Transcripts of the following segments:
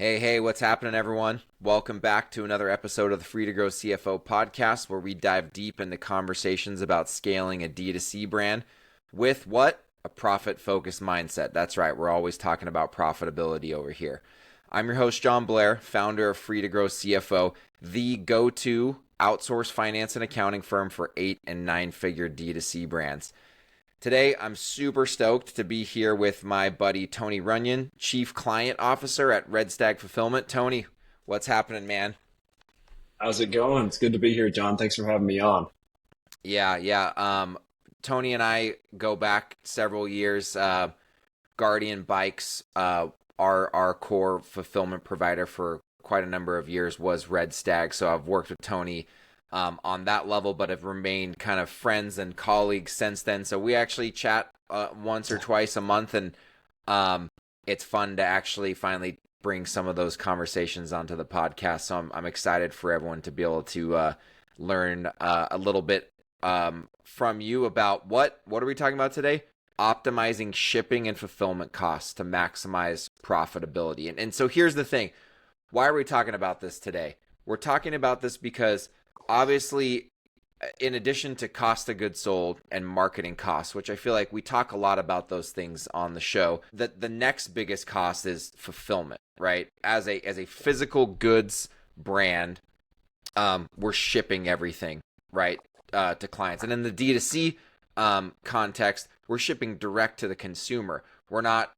Hey, what's happening, everyone? Welcome back to another episode of the Free to Grow CFO Podcast, where we dive deep into conversations about scaling a D2C brand with what? A profit-focused mindset. That's right, we're always talking about profitability over here. I'm your host, Jon Blair, founder of Free to Grow CFO, the go-to outsourced finance and accounting firm for 8- and 9-figure D2C brands. Today, I'm super stoked to be here with my buddy Tony Runyan, Chief Client Officer at Red Stag Fulfillment. Tony, what's happening, man? How's it going? It's good to be here, John. Thanks for having me on. Yeah. Tony and I go back several years. Guardian Bikes, our core fulfillment provider for quite a number of years was Red Stag. So I've worked with Tony on that level, but have remained kind of friends and colleagues since then. So we actually chat once or twice a month, and it's fun to actually finally bring some of those conversations onto the podcast. So I'm excited for everyone to be able to learn a little bit from you about what are we talking about today? Optimizing shipping and fulfillment costs to maximize profitability. And so here's the thing. Why are we talking about this today? We're talking about this because obviously, in addition to cost of goods sold and marketing costs, which I feel like we talk a lot about those things on the show, that the next biggest cost is fulfillment, right? As a physical goods brand, we're shipping everything, right, to clients. And in the D2C context, we're shipping direct to the consumer. We're not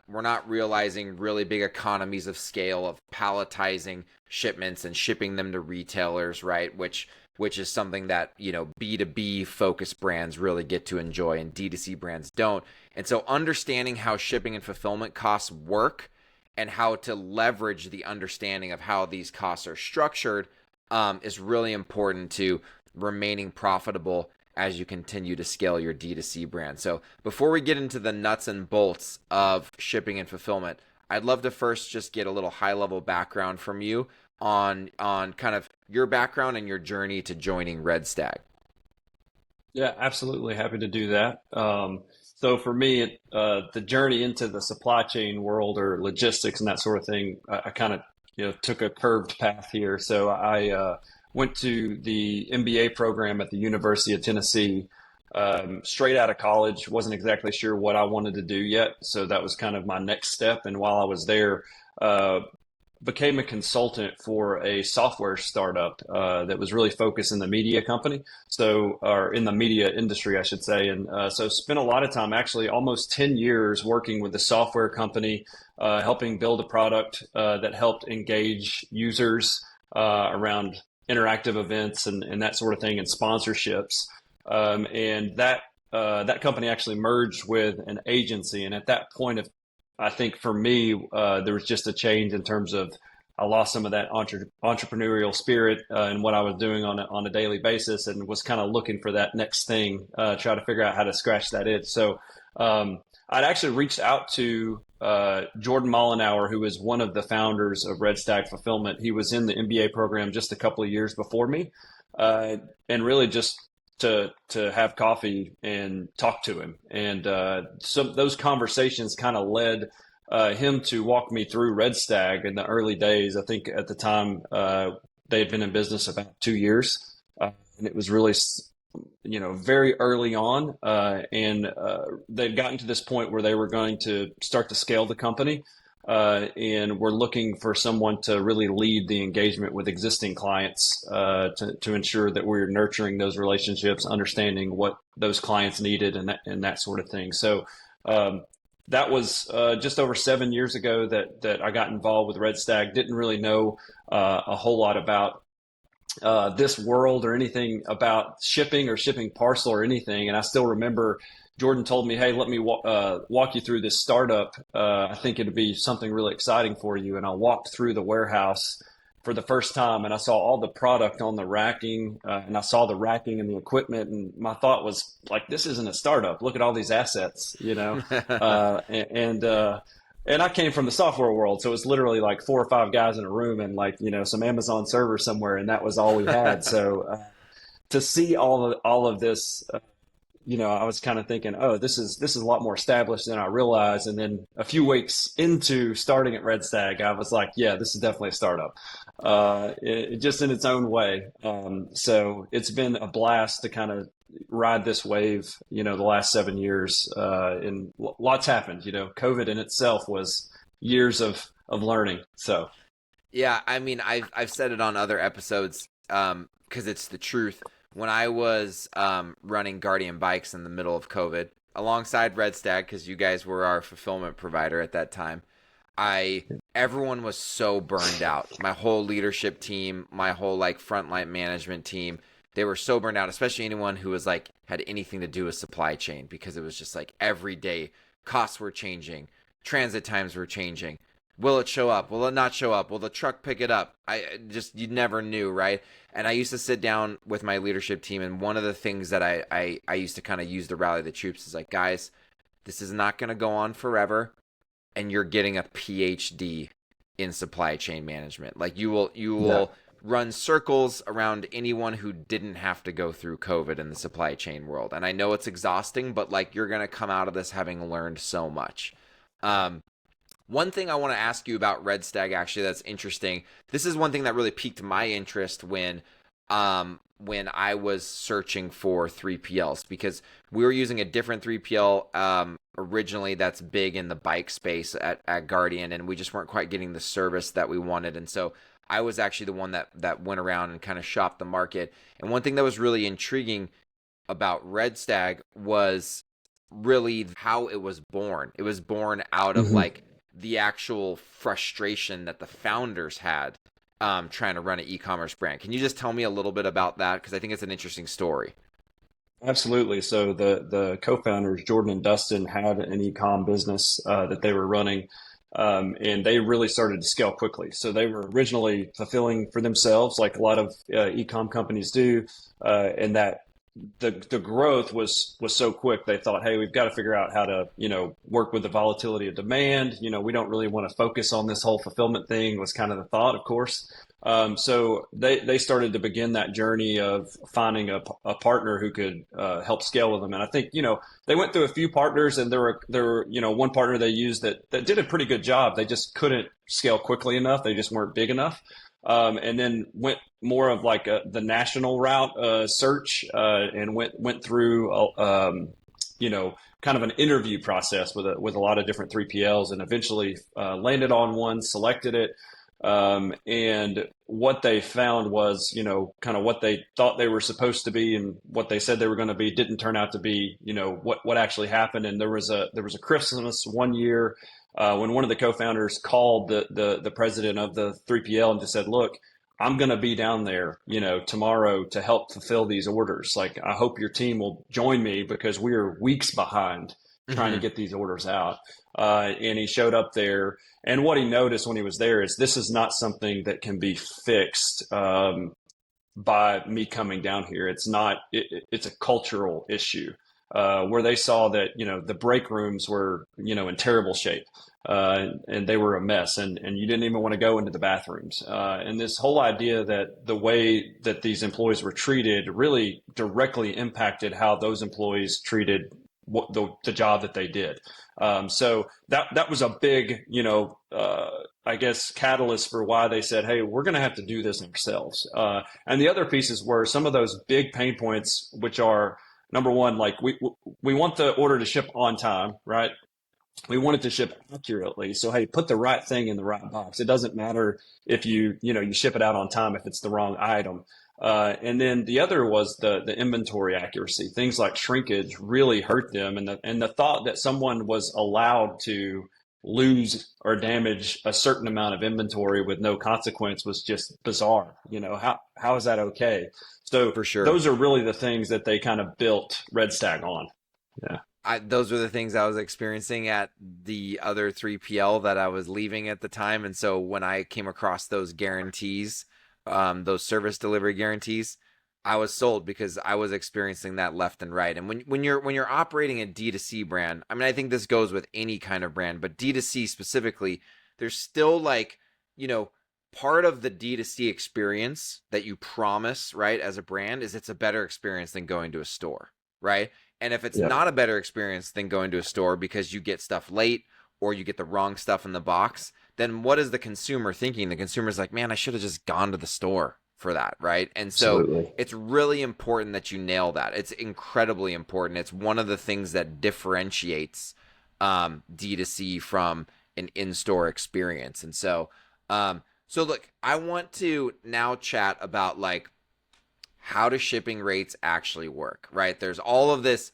realizing really big economies of scale of palletizing shipments and shipping them to retailers, right? Which is something that, B2B focused brands really get to enjoy and D2C brands don't. And so understanding how shipping and fulfillment costs work and how to leverage the understanding of how these costs are structured is really important to remaining profitable as you continue to scale your D2C brand. So before we get into the nuts and bolts of shipping and fulfillment, I'd love to first just get a little high level background from you on kind of your background and your journey to joining Red Stag. Yeah, absolutely. Happy to do that. So for me, the journey into the supply chain world or logistics and that sort of thing, I kind of, took a curved path here. So I went to the MBA program at the University of Tennessee, straight out of college. Wasn't exactly sure what I wanted to do yet. So that was kind of my next step. And while I was there, became a consultant for a software startup that was really focused in the media company, or in the media industry, I should say. And so spent a lot of time, actually almost 10 years working with the software company, helping build a product that helped engage users around interactive events and that sort of thing and sponsorships. And that company actually merged with an agency. And at that point of I think for me, there was just a change in terms of I lost some of that entrepreneurial spirit in what I was doing on a daily basis, and was kind of looking for that next thing, try to figure out how to scratch that itch. So I'd actually reached out to Jordan Mollenauer, who is one of the founders of Red Stag Fulfillment. He was in the MBA program just a couple of years before me, and really just to have coffee and talk to him. And so those conversations kind of led him to walk me through Red Stag in the early days. I think at the time they had been in business about 2 years, and it was really very early on, and they'd gotten to this point where they were going to start to scale the company. And we're looking for someone to really lead the engagement with existing clients to ensure that we're nurturing those relationships, understanding what those clients needed and that sort of thing. So that was just over 7 years ago that I got involved with Red Stag. Didn't really know a whole lot about this world or anything about shipping or shipping parcel or anything. And I still remember Jordan told me, hey, let me walk you through this startup. I think it'd be something really exciting for you. And I walked through the warehouse for the first time, and I saw all the product on the racking, and I saw the racking and the equipment. And my thought was like, this isn't a startup. Look at all these assets, and I came from the software world. So it was literally like 4 or 5 guys in a room and some Amazon server somewhere. And that was all we had. So to see all of this, I was kind of thinking, oh, this is a lot more established than I realized. And then a few weeks into starting at Red Stag, I was like, yeah, this is definitely a startup, just in its own way. So it's been a blast to kind of ride this wave, the last 7 years, and lots happened. COVID in itself was years of learning. So Yeah, I mean, I've said it on other episodes, because it's the truth. When I was running Guardian Bikes in the middle of COVID, alongside Red Stag, because you guys were our fulfillment provider at that time, I everyone was so burned out. My whole leadership team, my whole like frontline management team, they were so burned out, especially anyone who was like had anything to do with supply chain, because it was just like every day costs were changing, transit times were changing. Will it show up? Will it not show up? Will the truck pick it up? I just, you never knew, right? And I used to sit down with my leadership team, and one of the things that I used to kind of use to rally the troops is like, guys, this is not going to go on forever, and you're getting a PhD in supply chain management. Like you yeah, will run circles around anyone who didn't have to go through COVID in the supply chain world. And I know it's exhausting, but like you're going to come out of this having learned so much. Um, One thing I want to ask you about Red Stag, actually, that's interesting. This is one thing that really piqued my interest when I was searching for 3PLs, because we were using a different 3PL originally that's big in the bike space at Guardian, and we just weren't quite getting the service that we wanted. And so I was actually the one that went around and kind of shopped the market. And one thing that was really intriguing about Red Stag was really how it was born. It was born out of hmm like the actual frustration that the founders had trying to run an e-commerce brand. Can you just tell me a little bit about that? Because I think it's an interesting story. absolutely. So the co-founders, Jordan and Dustin, had an e-com business that they were running. And they really started to scale quickly. So they were originally fulfilling for themselves, like a lot of e-com companies do, and that the growth was so quick. They thought, hey, we've got to figure out how to work with the volatility of demand. We don't really want to focus on this whole fulfillment thing. Was kind of the thought, of course. So they started to begin that journey of finding a partner who could help scale with them. And I think they went through a few partners, and there were one partner they used that did a pretty good job. They just couldn't scale quickly enough. They just weren't big enough. And then went more of like the national route search, and went through kind of an interview process with a lot of different 3PLs, and eventually landed on one, selected it. And what they found was, kind of what they thought they were supposed to be and what they said they were going to be didn't turn out to be, what actually happened. And there was a Christmas one year when one of the co-founders called the president of the 3PL and just said, "Look, I'm going to be down there, tomorrow to help fulfill these orders. Like, I hope your team will join me because we're weeks behind trying to Hmm. get these orders out." And he showed up there, and what he noticed when he was there is this is not something that can be fixed by me coming down here. It's not. It's a cultural issue where they saw that the break rooms were in terrible shape, and they were a mess, and you didn't even want to go into the bathrooms. And this whole idea that the way that these employees were treated really directly impacted how those employees treated the job that they did. So that was a big, I guess, catalyst for why they said, "Hey, we're going to have to do this ourselves." And the other pieces were some of those big pain points, which are number one, like we want the order to ship on time, right? We want it to ship accurately. So hey, put the right thing in the right box. It doesn't matter if you ship it out on time if it's the wrong item. And then the other was the inventory accuracy. Things like shrinkage really hurt them, and the thought that someone was allowed to lose or damage a certain amount of inventory with no consequence was just bizarre. How is that okay? So For sure. those are really the things that they kind of built Red Stag on. Yeah. Those were the things I was experiencing at the other 3PL that I was leaving at the time. And so when I came across those guarantees, those service delivery guarantees, I was sold because I was experiencing that left and right. And when you're operating a D2C brand, I mean, I think this goes with any kind of brand, but D2C specifically, there's still like, you know, part of the D2C experience that you promise, right, as a brand is it's a better experience than going to a store, right? And if it's Yeah. not a better experience than going to a store because you get stuff late or you get the wrong stuff in the box, then what is the consumer thinking? The consumer's like, man, I should have just gone to the store for that, right? And so Absolutely. it's really important that you nail that. It's incredibly important. It's one of the things that differentiates D2C from an in-store experience. And so look, I want to now chat about like how do shipping rates actually work, right? There's all this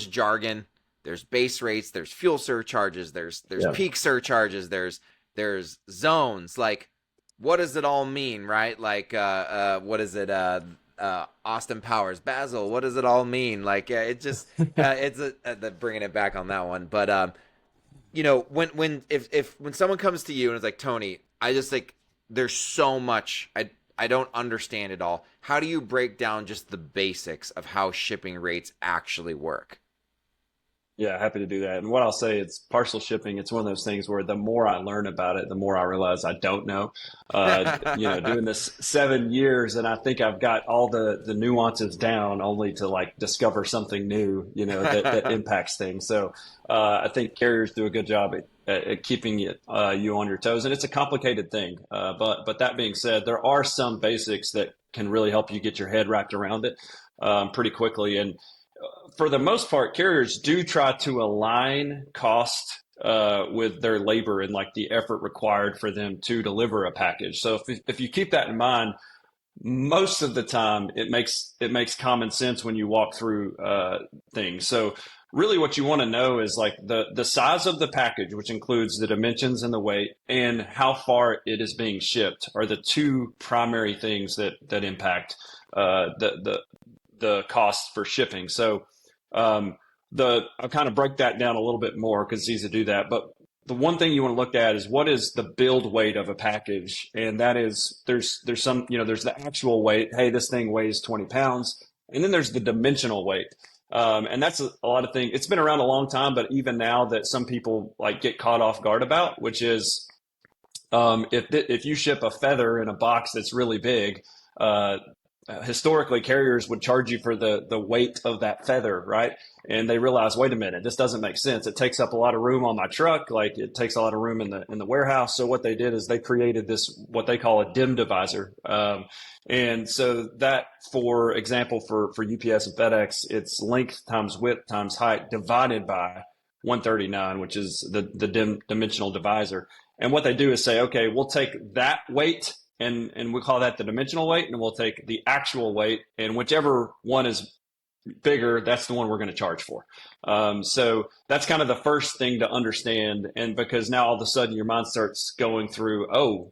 jargon. There's base rates, there's fuel surcharges, there's peak surcharges, there's zones. Like, what does it all mean, right? Like, what is it? Austin Powers, Basil. What does it all mean? Like, it just it's bringing it back on that one. But when someone comes to you and is like, Tony, I just like there's so much I don't understand it all. How do you break down just the basics of how shipping rates actually work? Yeah, happy to do that. And what I'll say, it's parcel shipping. It's one of those things where the more I learn about it, the more I realize I don't know. Doing this 7 years, and I think I've got all the nuances down, only to like discover something new, that impacts things. So I think carriers do a good job at keeping you on your toes, and it's a complicated thing. But that being said, there are some basics that can really help you get your head wrapped around it pretty quickly. And for the most part, carriers do try to align cost with their labor and like the effort required for them to deliver a package. So if you keep that in mind, most of the time it makes common sense when you walk through things. So really what you want to know is like the size of the package, which includes the dimensions and the weight, and how far it is being shipped are the two primary things that impact the cost for shipping. So I'll kind of break that down a little bit more because it's easy to do that. But the one thing you want to look at is what is the build weight of a package, and that is there's the actual weight. Hey, this thing weighs 20 pounds, and then there's the dimensional weight. And that's a lot of things. It's been around a long time, but even now that some people like get caught off guard about, which is if you ship a feather in a box that's really big, historically carriers would charge you for the weight of that feather, right? And they realize, wait a minute, this doesn't make sense. It takes up a lot of room on my truck, like it takes a lot of room in the warehouse. So what they did is they created this what they call a dim divisor. And so that, for example, for UPS and FedEx, it's length times width times height divided by 139, which is the dimensional divisor. And what they do is say, okay, we'll take that weight and we call that the dimensional weight, and we'll take the actual weight, and whichever one is bigger, that's the one we're going to charge for. So that's kind of the first thing to understand. And because now all of a sudden your mind starts going through,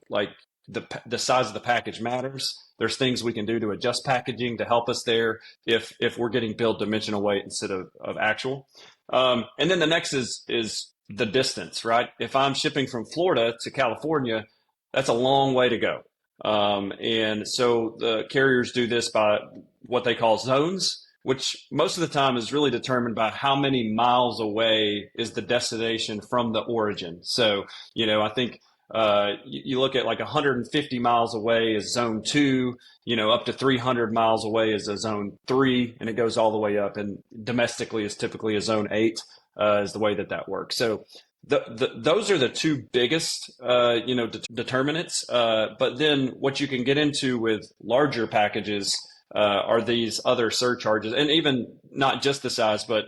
like the size of the package matters. There's things we can do to adjust packaging to help us there if we're getting billed dimensional weight instead of actual. And then the next is the distance, right? If I'm shipping from Florida to California, that's a long way to go. And so the carriers do this by what they call zones, which most of the time is really determined by how many miles away is the destination from the origin. So, I think you look at like 150 miles away is zone 2, up to 300 miles away is a zone 3, and it goes all the way up. And domestically is typically a zone 8 is the way that works. So those are the two biggest, determinants. But then what you can get into with larger packages are these other surcharges, and even not just the size, but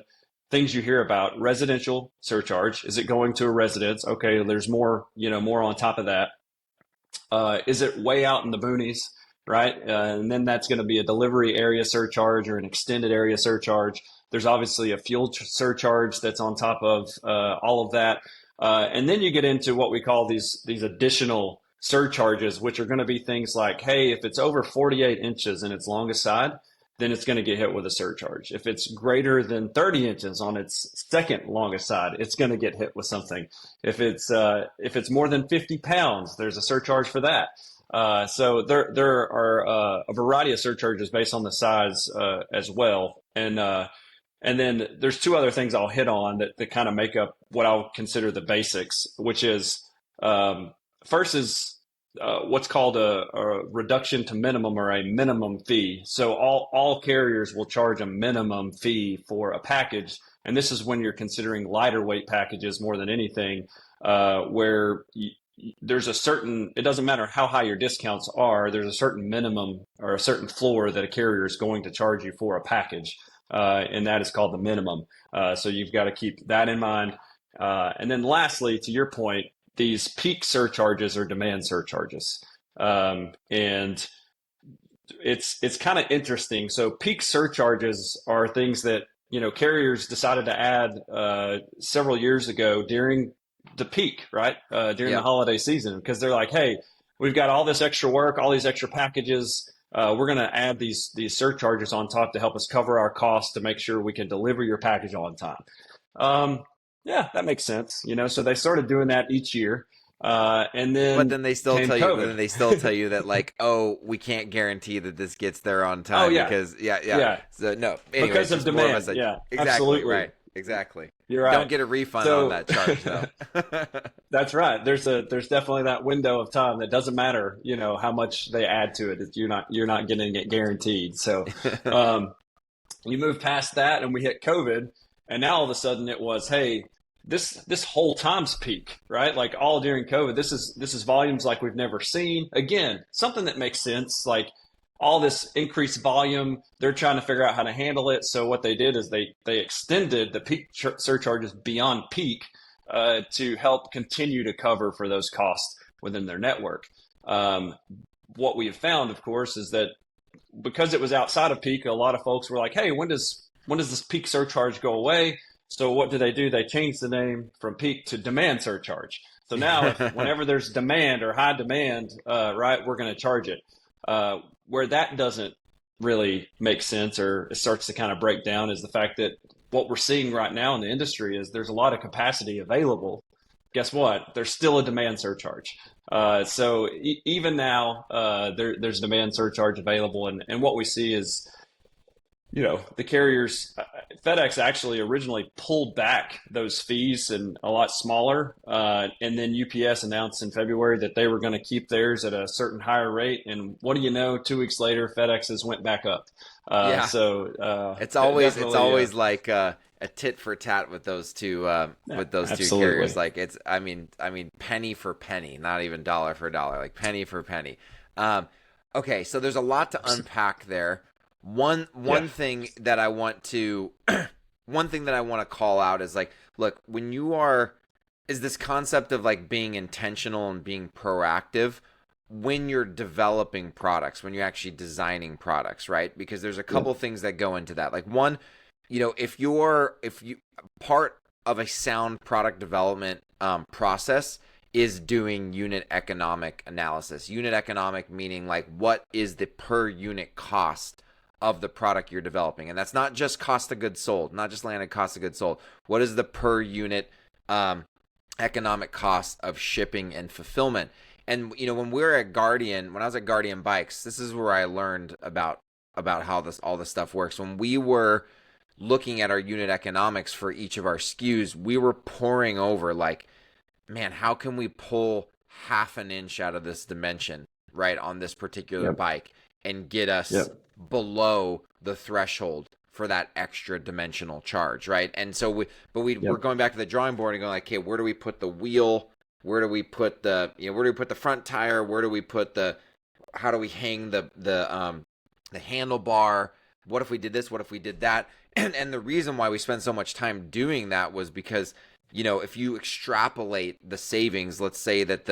things you hear about. Residential surcharge. Is it going to a residence? Okay, there's more on top of that. Is it way out in the boonies? Right. And then that's going to be a delivery area surcharge or an extended area surcharge. There's obviously a fuel surcharge that's on top of all of that. And then you get into what we call these additional surcharges, which are going to be things like, hey, if it's over 48 inches in its longest side, then it's going to get hit with a surcharge. If it's greater than 30 inches on its second longest side, it's going to get hit with something. If it's more than 50 pounds, there's a surcharge for that. So there are a variety of surcharges based on the size as well. And then there's two other things I'll hit on that kind of make up what I'll consider the basics, which is first is what's called a reduction to minimum or a minimum fee. So all carriers will charge a minimum fee for a package, and this is when you're considering lighter weight packages more than anything, where there's a certain, it doesn't matter how high your discounts are, there's a certain minimum or a certain floor that a carrier is going to charge you for a package, and that is called the minimum. So you've got to keep that in mind. And then lastly, to your point, these peak surcharges or demand surcharges. And it's kind of interesting. So peak surcharges are things that, carriers decided to add several years ago during the peak, right? During the holiday season, because they're like, hey, we've got all this extra work, all these extra packages. We're going to add these surcharges on top to help us cover our costs to make sure we can deliver your package on time. Yeah, that makes sense. So they started doing that each year, and then but then they still came tell COVID. you, but then they still tell you that like, oh, we can't guarantee that this gets there on time. Oh, yeah. Because Yeah. So no, anyway, Because of demand. Yeah, exactly, absolutely. right, exactly. You're right. Don't get a refund on that charge though. That's right. There's definitely that window of time that doesn't matter, how much they add to it. You're not getting it guaranteed. So, you move past that, and we hit COVID, and now all of a sudden it was, hey, this whole time's peak, right? Like all during COVID, this is volumes like we've never seen. Again, something that makes sense. Like all this increased volume, they're trying to figure out how to handle it. So what they did is they extended the peak surcharges beyond peak to help continue to cover for those costs within their network. What we have found, of course, is that because it was outside of peak, a lot of folks were like, hey, when does this peak surcharge go away? So what do? They changed the name from peak to demand surcharge. So now whenever there's demand or high demand, right, we're going to charge it. Where that doesn't really make sense, or it starts to kind of break down, is the fact that what we're seeing right now in the industry is there's a lot of capacity available. Guess what? There's still a demand surcharge. So even now, there's demand surcharge available. And what we see is, the carriers, FedEx actually originally pulled back those fees and a lot smaller. And then UPS announced in February that they were going to keep theirs at a certain higher rate. And what do you know? 2 weeks later, FedEx's went back up. So it's always like a tit for tat with those two two carriers. Like it's, I mean, penny for penny, not even dollar for dollar, like penny for penny. Okay, so there's a lot to unpack there. One thing that I want to call out is like, look, when is this concept of like being intentional and being proactive when you're developing products, when you're actually designing products, right? Because there's a couple things that go into that. Like one, if you part of a sound product development process is doing unit economic analysis. Unit economic meaning like what is the per unit cost of the product you're developing. And that's not just cost of goods sold, not just landed cost of goods sold. What is the per unit economic cost of shipping and fulfillment? And when I was at Guardian Bikes, this is where I learned about how all this stuff works. When we were looking at our unit economics for each of our SKUs, we were poring over like, man, how can we pull half an inch out of this dimension, right, on this particular bike and get us below the threshold for that extra dimensional charge, right? And so we're going back to the drawing board and going like, okay, where do we put the wheel? Where do we put the front tire? How do we hang the handlebar? What if we did this? What if we did that? And the reason why we spent so much time doing that was because, if you extrapolate the savings, let's say that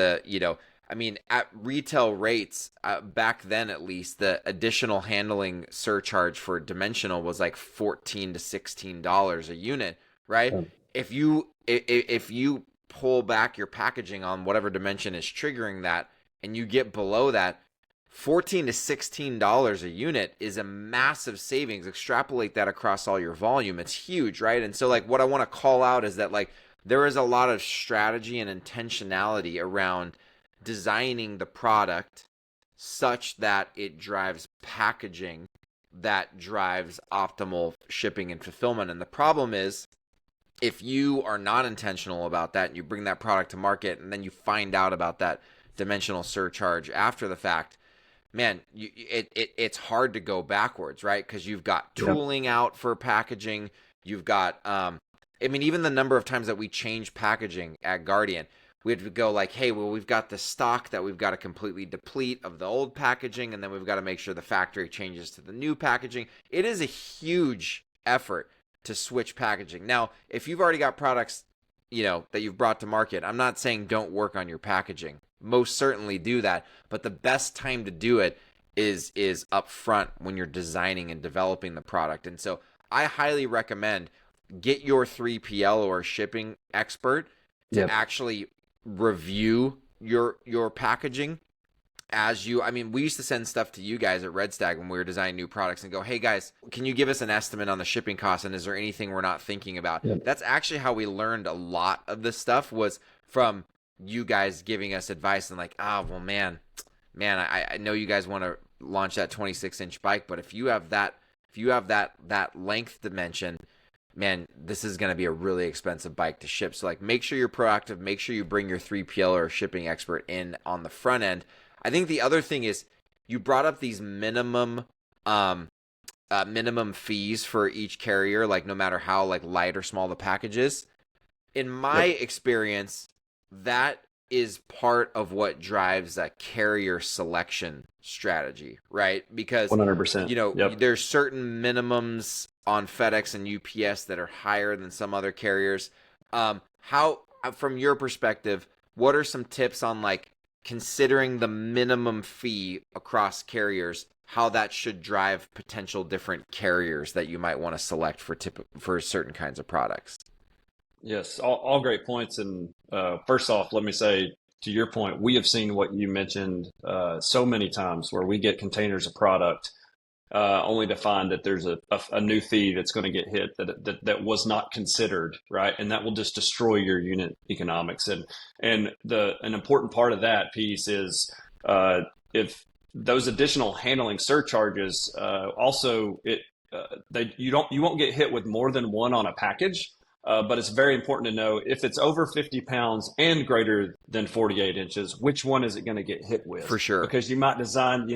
at retail rates, back then at least, the additional handling surcharge for dimensional was like $14 to $16 a unit, right? If you pull back your packaging on whatever dimension is triggering that, and you get below that, $14 to $16 a unit is a massive savings. Extrapolate that across all your volume. It's huge, right? And so like what I want to call out is that like there is a lot of strategy and intentionality around designing the product such that it drives packaging that drives optimal shipping and fulfillment. And the problem is, if you are not intentional about that and you bring that product to market and then you find out about that dimensional surcharge after the fact, man, it's hard to go backwards, right? Because you've got tooling out for packaging. You've got, I mean, even the number of times that we change packaging at Guardian, we had to go like, hey, well, we've got the stock that we've got to completely deplete of the old packaging, and then we've got to make sure the factory changes to the new packaging. It is a huge effort to switch packaging. Now, if you've already got products, that you've brought to market, I'm not saying don't work on your packaging. Most certainly do that, but the best time to do it is up front when you're designing and developing the product. And so I highly recommend get your 3PL or shipping expert to actually review your packaging we used to send stuff to you guys at Red Stag when we were designing new products and go, hey guys, can you give us an estimate on the shipping costs, and is there anything we're not thinking about? That's actually how we learned a lot of this stuff, was from you guys giving us advice and like, well, man, I know you guys want to launch that 26-inch bike, but if you have that length dimension, man, this is going to be a really expensive bike to ship. So like, make sure you're proactive, make sure you bring your 3PL or shipping expert in on the front end. I think the other thing is, you brought up these minimum fees for each carrier, like no matter how like light or small the package is. In my experience, that is part of what drives a carrier selection strategy, right? Because 100%. There's certain minimums on FedEx and UPS that are higher than some other carriers. How, from your perspective, what are some tips on like considering the minimum fee across carriers, how that should drive potential different carriers that you might want to select for certain kinds of products? Yes, all great points. And first off, let me say, to your point, we have seen what you mentioned so many times, where we get containers of product only to find that there's a new fee that's going to get hit that was not considered, right? And that will just destroy your unit economics. And an important part of that piece is if those additional handling surcharges you won't get hit with more than one on a package. But it's very important to know, if it's over 50 pounds and greater than 48 inches, which one is it going to get hit with? For sure. Because you might design,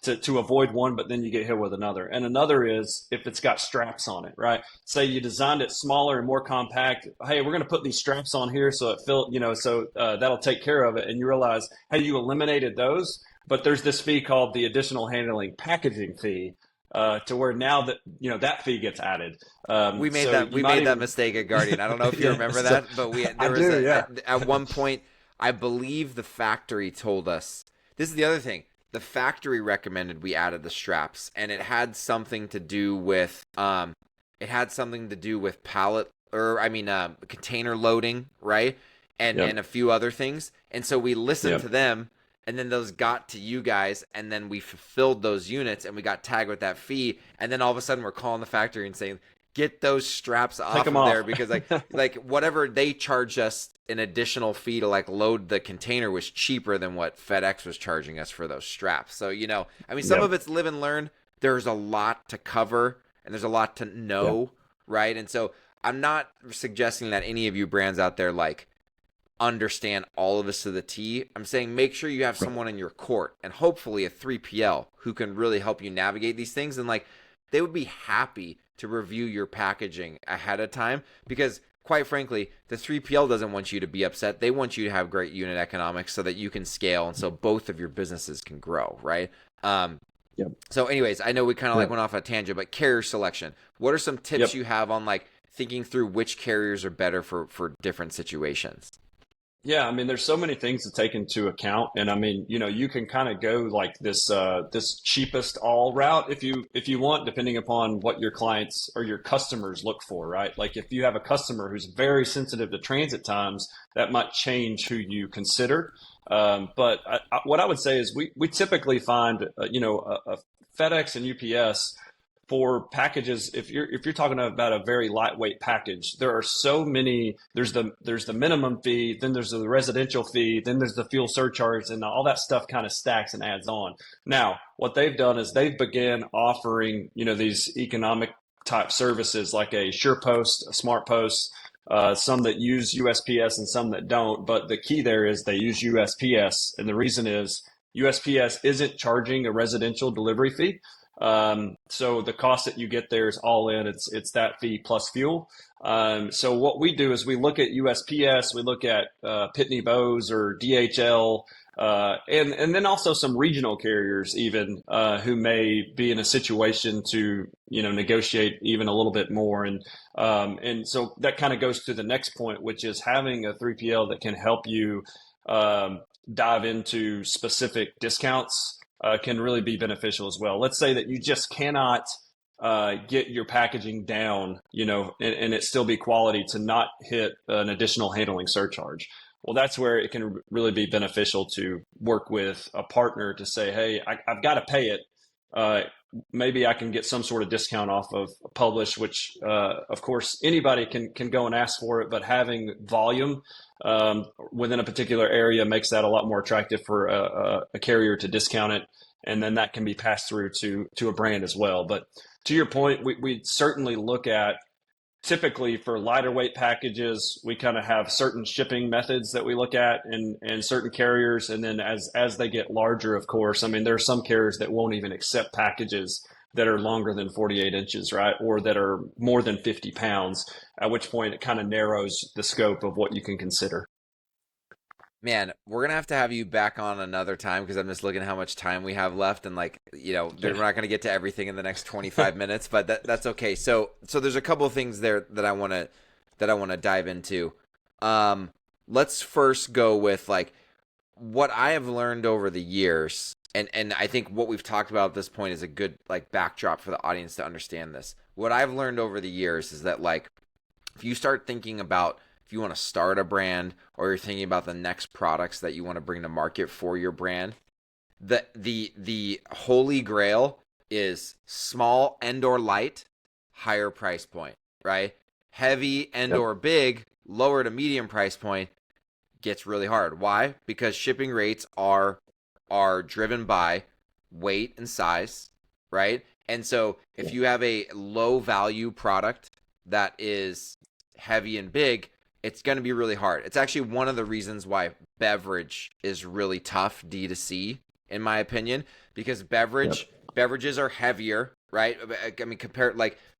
to avoid one, but then you get hit with another. And another is if it's got straps on it, right? Say you designed it smaller and more compact. Hey, we're going to put these straps on here so that'll take care of it. And you realize, hey, you eliminated those, but there's this fee called the additional handling packaging fee. To where now that that fee gets added. We made that mistake at Guardian. I don't know if you remember that, but at one point, I believe the factory told us. This is the other thing. The factory recommended we added the straps, and it had something to do with container loading, right? And a few other things. And so we listened to them. And then those got to you guys, and then we fulfilled those units, and we got tagged with that fee. And then all of a sudden, we're calling the factory and saying, "Get those straps off of there," because like whatever they charged us an additional fee to like load the container was cheaper than what FedEx was charging us for those straps. So some of it's live and learn. There's a lot to cover, and there's a lot to know, right? And so I'm not suggesting that any of you brands out there like understand all of this to the T. I'm saying make sure you have someone in your court, and hopefully a 3PL who can really help you navigate these things. And like, they would be happy to review your packaging ahead of time, because quite frankly, the 3PL doesn't want you to be upset. They want you to have great unit economics so that you can scale, and so both of your businesses can grow, right? So anyways, I know we kind of like went off a tangent, but carrier selection. What are some tips you have on like thinking through which carriers are better for different situations? Yeah, I mean, there's so many things to take into account, and I mean, you can kind of go like this cheapest all route if you want, depending upon what your clients or your customers look for, right? Like if you have a customer who's very sensitive to transit times, that might change who you consider. But what I would say is we typically find a FedEx and UPS. For packages, if you're talking about a very lightweight package, there are so many. There's the minimum fee, then there's the residential fee, then there's the fuel surcharge, and all that stuff kind of stacks and adds on. Now, what they've done is they've began offering these economic type services like a SurePost, a SmartPost, some that use USPS and some that don't. But the key there is they use USPS. And the reason is USPS isn't charging a residential delivery fee. So the cost that you get there is all in. It's that fee plus fuel. So what we do is we look at USPS, we look at Pitney Bowes or DHL, and then also some regional carriers even who may be in a situation to negotiate even a little bit more, and so that kind of goes to the next point, which is having a 3PL that can help you dive into specific discounts can really be beneficial as well. Let's say that you just cannot get your packaging down, and it still be quality to not hit an additional handling surcharge. Well, that's where it can really be beneficial to work with a partner to say, hey, I've got to pay it. Maybe I can get some sort of discount off of Publish, which, of course, anybody can go and ask for it, but having volume within a particular area makes that a lot more attractive for a carrier to discount it. And then that can be passed through to a brand as well. But to your point, we certainly look at, typically for lighter weight packages, we kind of have certain shipping methods that we look at and certain carriers. And then as they get larger, of course, I mean, there are some carriers that won't even accept packages that are longer than 48 inches, right? Or that are more than 50 pounds, at which point it kind of narrows the scope of what you can consider. Man, we're gonna have to have you back on another time because I'm just looking at how much time we have left, and we're not gonna get to everything in the next 25 minutes, but that's okay. So there's a couple of things there that I wanna dive into. Let's first go with what I have learned over the years, and I think what we've talked about at this point is a good backdrop for the audience to understand this. What I've learned over the years is that if you start thinking about if you want to start a brand or you're thinking about the next products that you want to bring to market for your brand, the holy grail is small and or light, higher price point, right? Heavy and or big, lower to medium price point gets really hard. Why? Because shipping rates are driven by weight and size, right? And so if you have a low value product that is heavy and big, it's going to be really hard. It's actually one of the reasons why beverage is really tough D2C, in my opinion, because beverages are heavier, right? I mean,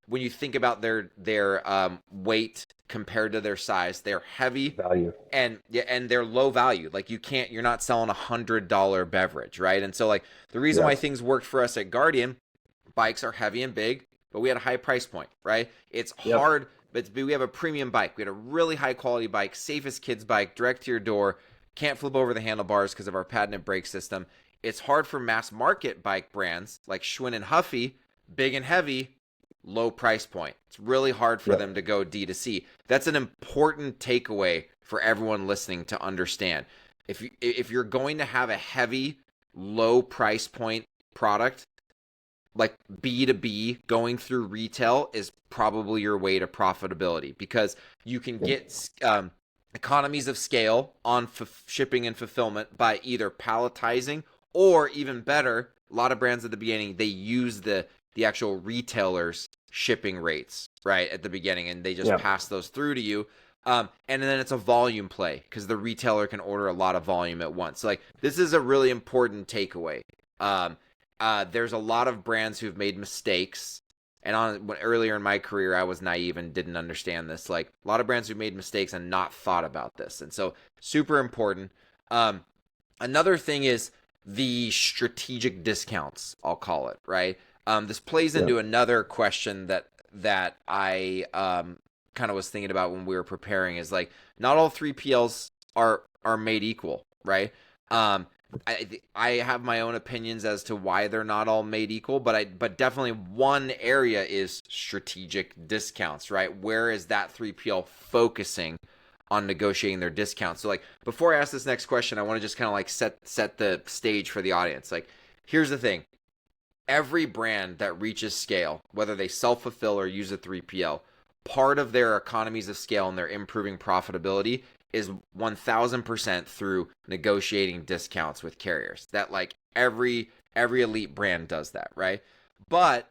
when you think about their weight compared to their size, they're heavy value, and they're low value. You're not selling $100 beverage, right? And so the reason why things worked for us at Guardian, bikes are heavy and big, but we had a high price point, right? It's hard. But we have a premium bike. We had a really high quality bike, safest kids bike, direct to your door, can't flip over the handlebars because of our patented brake system. It's hard for mass market bike brands like Schwinn and Huffy, big and heavy, low price point. It's really hard for them to go D2C. That's an important takeaway for everyone listening to understand. If you're going to have a heavy, low price point product, like B2B, going through retail is probably your way to profitability because you can get economies of scale on shipping and fulfillment by either palletizing or, even better, a lot of brands at the beginning, they use the actual retailer's shipping rates right at the beginning and they just pass those through to you. And then it's a volume play because the retailer can order a lot of volume at once. This is a really important takeaway. There's a lot of brands who've made mistakes, and earlier in my career, I was naive and didn't understand this. A lot of brands who've made mistakes and not thought about this, and so super important. Another thing is the strategic discounts, I'll call it, right? This plays into another question that I kind of was thinking about when we were preparing is not all 3PLs are made equal, right? I have my own opinions as to why they're not all made equal, but definitely one area is strategic discounts, right? Where is that 3PL focusing on negotiating their discounts? So before I ask this next question, I want to just kind of set the stage for the audience. Here's the thing. Every brand that reaches scale, whether they self-fulfill or use a 3PL, part of their economies of scale and their improving profitability is 1000% through negotiating discounts with carriers. That every elite brand does that, right? But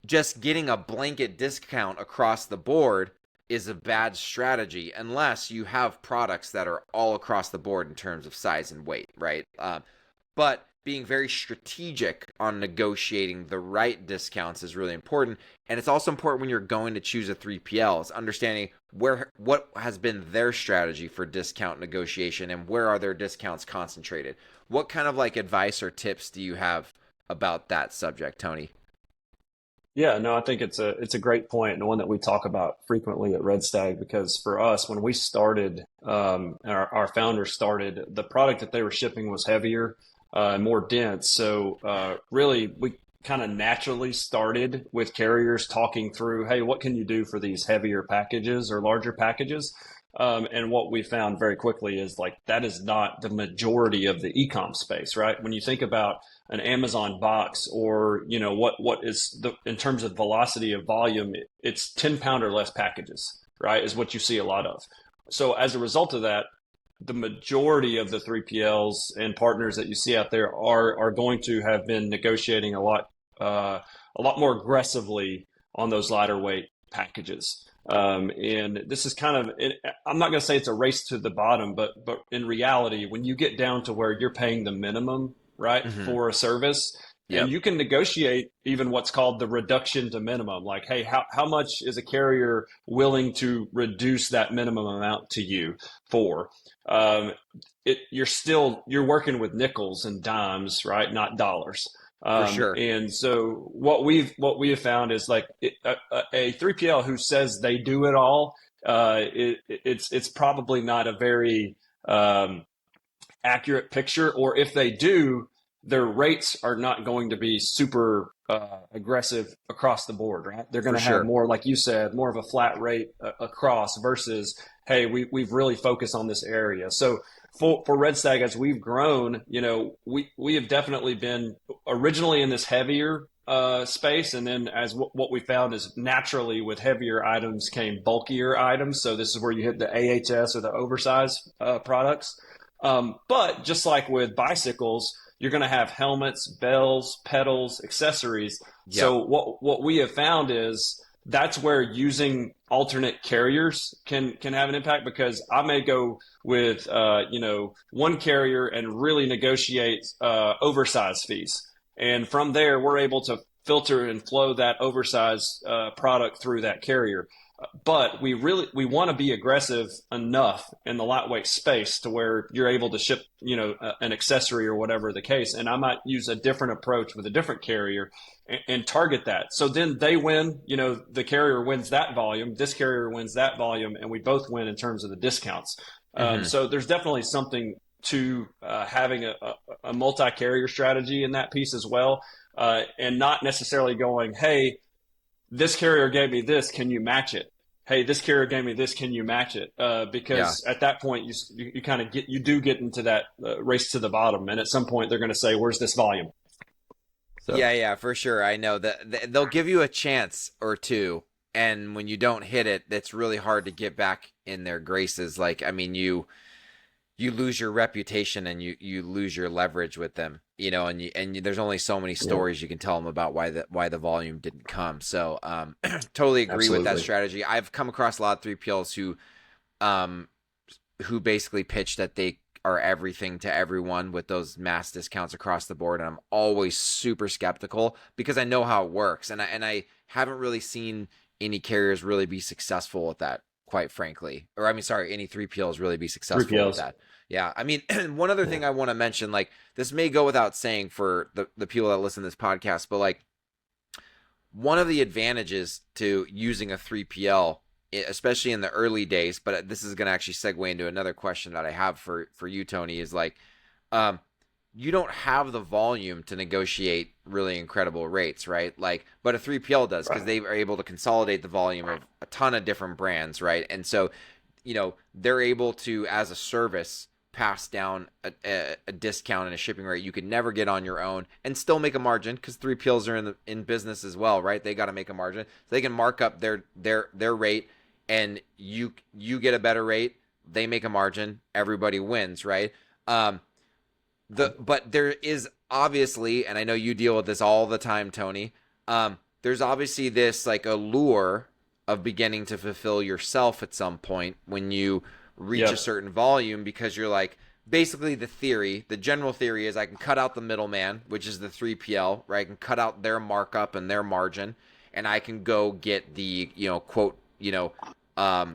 just getting a blanket discount across the board is a bad strategy unless you have products that are all across the board in terms of size and weight, right? But being very strategic on negotiating the right discounts is really important. And it's also important when you're going to choose a 3PL is understanding what has been their strategy for discount negotiation and where are their discounts concentrated. What kind of like advice or tips do you have about that subject, Tony? Yeah, no, I think it's a great point and one that we talk about frequently at Red Stag because for us, when we started, our founders started, the product that they were shipping was heavier and more dense. So really, we kind of naturally started with carriers talking through, hey, what can you do for these heavier packages or larger packages? And what we found very quickly is like that is not the majority of the e-com space, right? When you think about an Amazon box or, you know, what is the, in terms of velocity of volume, it's 10-pound or less packages, right? Is what you see a lot of. So as a result of that, the majority of the 3PLs and partners that you see out there are going to have been negotiating a lot more aggressively on those lighter weight packages. And this is kind of, I'm not going to say it's a race to the bottom, but in reality, when you get down to where you're paying the minimum, right, for a service, and you can negotiate even what's called the reduction to minimum, like, hey, how much is a carrier willing to reduce that minimum amount to you for? You're working with nickels and dimes, right, not dollars. For sure. And so what we have found is like a 3PL who says they do it all, it's probably not a very accurate picture, or if they do, their rates are not going to be super aggressive across the board, right? They're going to have more, like you said, more of a flat rate across versus, hey, we've really focused on this area. So for Red Stag, as we've grown, you know, we have definitely been originally in this heavier space, and then as what we found is naturally with heavier items came bulkier items. So this is where you hit the AHS or the oversized products. But just like with bicycles, you're going to have helmets, bells, pedals, accessories. Yep. So what we have found is that's where using alternate carriers can have an impact, because I may go with one carrier and really negotiate oversized fees, and from there we're able to filter and flow that oversized product through that carrier. But we want to be aggressive enough in the lightweight space to where you're able to ship, an accessory or whatever the case. And I might use a different approach with a different carrier and target that. So then they win, the carrier wins that volume, this carrier wins that volume, and we both win in terms of the discounts. So there's definitely something to having a multi-carrier strategy in that piece as well, and not necessarily going, hey, this carrier gave me this, can you match it? Hey, this carrier gave me this, can you match it? Because at that point, you kind of get into that race to the bottom, and at some point they're going to say, "Where's this volume?" So. Yeah, for sure. I know that they'll give you a chance or two, and when you don't hit it, it's really hard to get back in their graces. Like, I mean, you lose your reputation and you lose your leverage with them, and there's only so many stories you can tell them about why the volume didn't come. So totally agree with that strategy. I've come across a lot of 3PLs who basically pitch that they are everything to everyone with those mass discounts across the board, and I'm always super skeptical because I know how it works, and I haven't really seen any carriers really be successful with that, quite frankly. Or any 3PLs really be successful with that. Yeah, I mean, one other thing I want to mention, like, this may go without saying for the people that listen to this podcast, but like, one of the advantages to using a 3PL, especially in the early days, but this is going to actually segue into another question that I have for you, Tony, is like, you don't have the volume to negotiate really incredible rates, right? Like, but a 3PL does, because they are able to consolidate the volume of a ton of different brands, right? And so, they're able to, as a service, pass down a discount and a shipping rate you could never get on your own, and still make a margin, because 3PLs are in business as well, right? They got to make a margin, so they can mark up their rate, and you get a better rate. They make a margin. Everybody wins, right? But there is obviously, and I know you deal with this all the time, Tony. There's obviously this like allure of beginning to fulfill yourself at some point when you reach a Yep. certain volume, because you're like, basically the general theory is I can cut out the middleman, which is the 3PL, right? I can cut out their markup and their margin, and I can go get the, quote,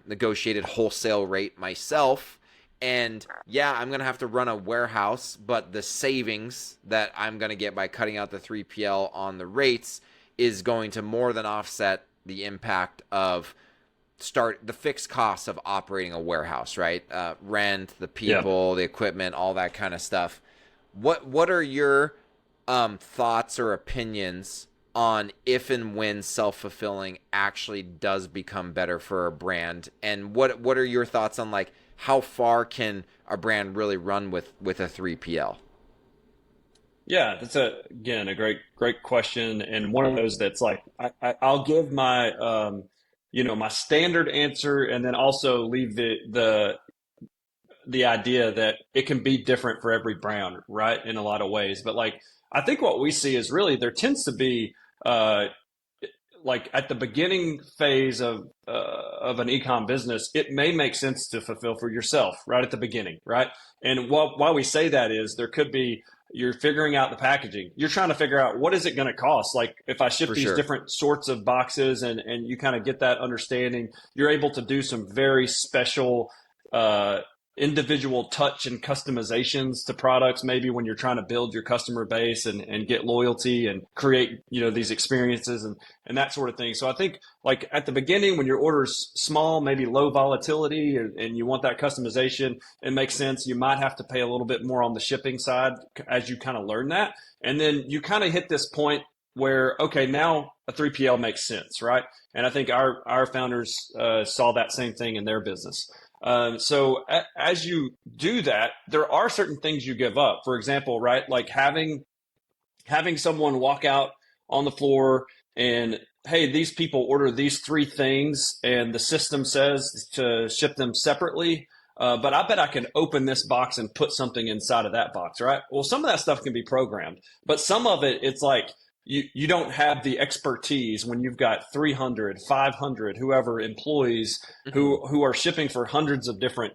negotiated wholesale rate myself. And yeah, I'm going to have to run a warehouse, but the savings that I'm going to get by cutting out the 3PL on the rates is going to more than offset the impact of the fixed costs of operating a warehouse, right? Rent, the Yep. people, the equipment, all that kind of stuff. What are your thoughts or opinions on if and when self-fulfilling actually does become better for a brand? And what are your thoughts on, like, how far can a brand really run with a 3PL? Yeah, that's again a great question, and one of those that's like I'll give my my standard answer, and then also leave the idea that it can be different for every brand, right? In a lot of ways, but like I think what we see is really there tends to be uh, like at the beginning phase of an ecom business, it may make sense to fulfill for yourself right at the beginning, right? And why we say that is there could be you're figuring out the packaging. You're trying to figure out what is it going to cost. Like if I ship For these sure. different sorts of boxes and you kind of get that understanding, you're able to do some very special uh, individual touch and customizations to products maybe when you're trying to build your customer base and get loyalty and create these experiences and that sort of thing. So I think like at the beginning when your order's small, maybe low volatility and you want that customization, it makes sense. You might have to pay a little bit more on the shipping side as you kind of learn that. And then you kind of hit this point where, okay, now a 3PL makes sense, right? And I think our founders saw that same thing in their business. So as you do that, there are certain things you give up. For example, right, like having someone walk out on the floor and hey, these people order these three things, and the system says to ship them separately. But I bet I can open this box and put something inside of that box, right? Well, some of that stuff can be programmed, but some of it, it's like you don't have the expertise when you've got 300, 500, whoever employees Hmm. who are shipping for hundreds of different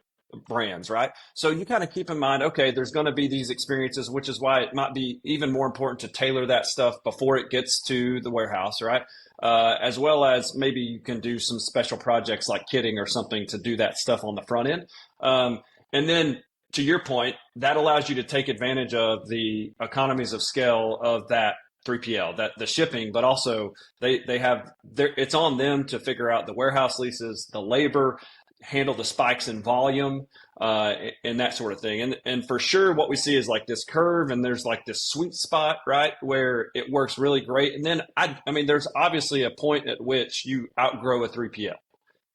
brands, right? So you kind of keep in mind, okay, there's going to be these experiences, which is why it might be even more important to tailor that stuff before it gets to the warehouse, right? As well as maybe you can do some special projects like kitting or something to do that stuff on the front end. And then to your point, that allows you to take advantage of the economies of scale of that 3PL, that the shipping, but also they have it's on them to figure out the warehouse leases, the labor, handle the spikes in volume, and that sort of thing. And for sure, what we see is like this curve, and there's like this sweet spot, right, where it works really great. And then I mean, there's obviously a point at which you outgrow a 3PL.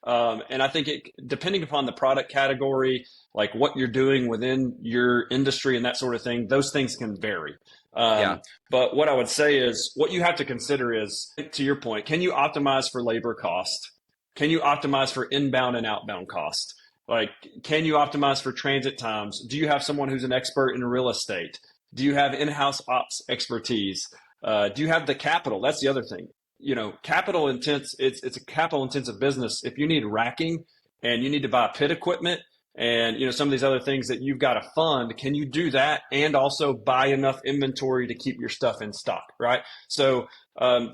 And I think depending upon the product category, like what you're doing within your industry and that sort of thing, those things can vary. Yeah. But what I would say is what you have to consider is, to your point, can you optimize for labor cost? Can you optimize for inbound and outbound cost? Like, can you optimize for transit times? Do you have someone who's an expert in real estate? Do you have in-house ops expertise? Do you have the capital? That's the other thing. Capital intense. It's a capital intensive business. If you need racking and you need to buy pit equipment and some of these other things that you've got to fund, can you do that and also buy enough inventory to keep your stuff in stock, right? So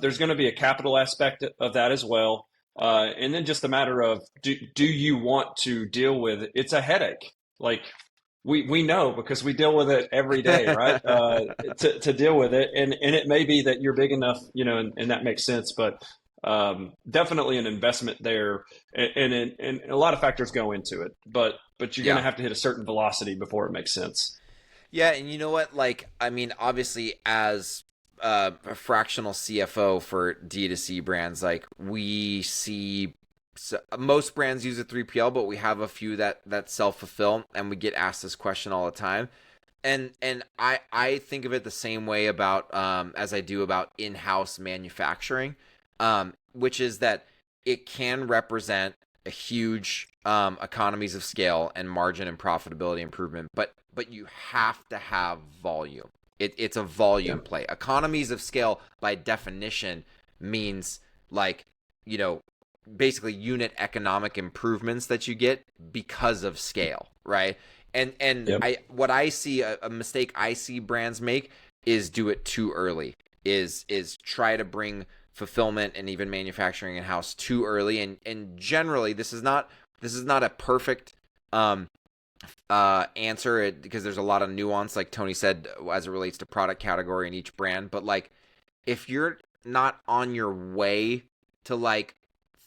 there's going to be a capital aspect of that as well. And then just a matter of do you want to deal with it? It's a headache. Like we know because we deal with it every day, right? To deal with it, and it may be that you're big enough, and that makes sense, but definitely an investment there, and a lot of factors go into it, but you're going to Yeah. have to hit a certain velocity before it makes sense. Yeah, and you know what? Like, I mean, obviously, as a fractional CFO for D2C brands, like we see most brands use a 3PL, but we have a few that self fulfill, and we get asked this question all the time. And I think of it the same way about as I do about in-house manufacturing, which is that it can represent a huge economies of scale and margin and profitability improvement, but you have to have volume. It's a Yeah. volume play. Economies of scale, by definition, means like, you know, basically unit economic improvements that you get because of scale, right? And Yep. what I see, a mistake I see brands make is do it too early, is try to bring fulfillment and even manufacturing in house too early. And generally this is not a perfect answer because there's a lot of nuance, like Tony said, as it relates to product category in each brand. But like, if you're not on your way to like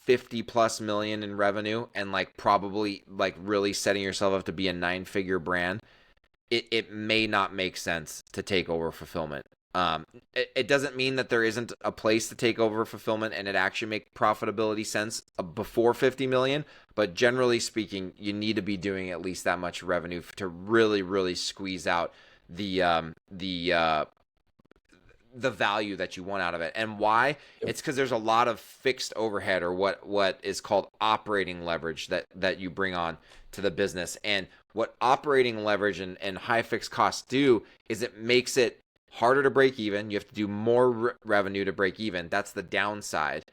50 plus million in revenue and like probably like really setting yourself up to be a 9-figure brand, it may not make sense to take over fulfillment. It doesn't mean that there isn't a place to take over fulfillment and it actually make profitability sense before 50 million. But generally speaking, you need to be doing at least that much revenue to really, really squeeze out the value that you want out of it. And why? Yep. It's because there's a lot of fixed overhead, or what is called operating leverage, that you bring on to the business. And what operating leverage and high fixed costs do is it makes it harder to break even. You have to do more revenue to break even. That's the downside.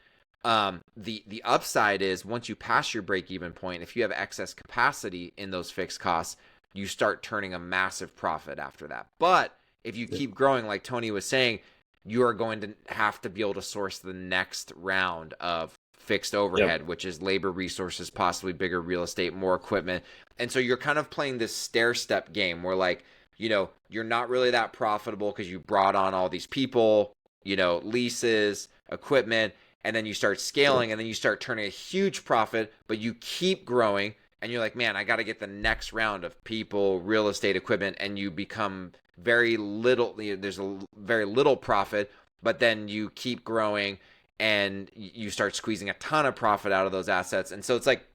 The upside is once you pass your break even point, if you have excess capacity in those fixed costs, you start turning a massive profit after that. But if you keep growing, like Tony was saying, you are going to have to be able to source the next round of fixed overhead, which is labor, resources, possibly bigger real estate, more equipment. And so you're kind of playing this stair step game where, like, you're not really that profitable because you brought on all these people, leases, equipment, and then you start scaling and then you start turning a huge profit, but you keep growing and you're like, man, I got to get the next round of people, real estate, equipment, and you become very little, there's a very little profit, but then you keep growing and you start squeezing a ton of profit out of those assets. And so it's like,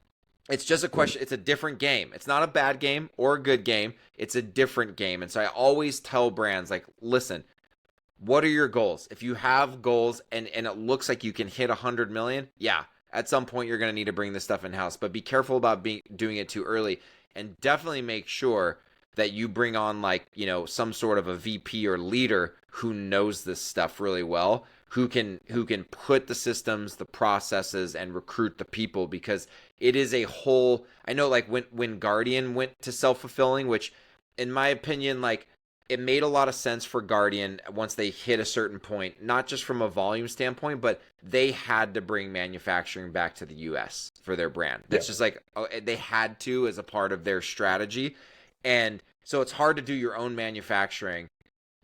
it's just a question. It's a different game. It's not a bad game or a good game. It's a different game. And so I always tell brands, like, listen, what are your goals? If you have goals and it looks like you can hit 100 million, yeah, at some point you're going to need to bring this stuff in house, but be careful about doing it too early, and definitely make sure that you bring on, like, some sort of a VP or leader who knows this stuff really well, who can put the systems, the processes, and recruit the people, because it is a whole, I know, like when Guardian went to self-fulfilling, which in my opinion, like, it made a lot of sense for Guardian once they hit a certain point, not just from a volume standpoint, but they had to bring manufacturing back to the US for their brand. That's just like, they had to, as a part of their strategy. And so it's hard to do your own manufacturing,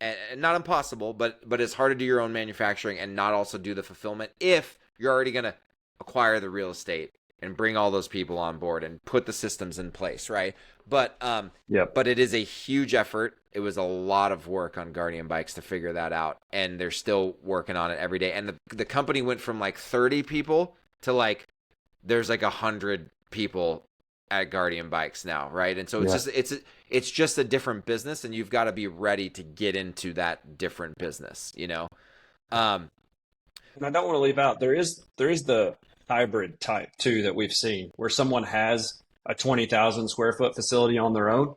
and not impossible, but it's hard to do your own manufacturing and not also do the fulfillment if you're already going to acquire the real estate and bring all those people on board and put the systems in place, right? But but it is a huge effort. It was a lot of work on Guardian Bikes to figure that out, and they're still working on it every day. And the company went from like 30 people to like there's like 100 people at Guardian Bikes now, right? And so it's just a different business, and you've got to be ready to get into that different business, And I don't want to leave out, there is the hybrid type too that we've seen, where someone has a 20,000 square foot facility on their own.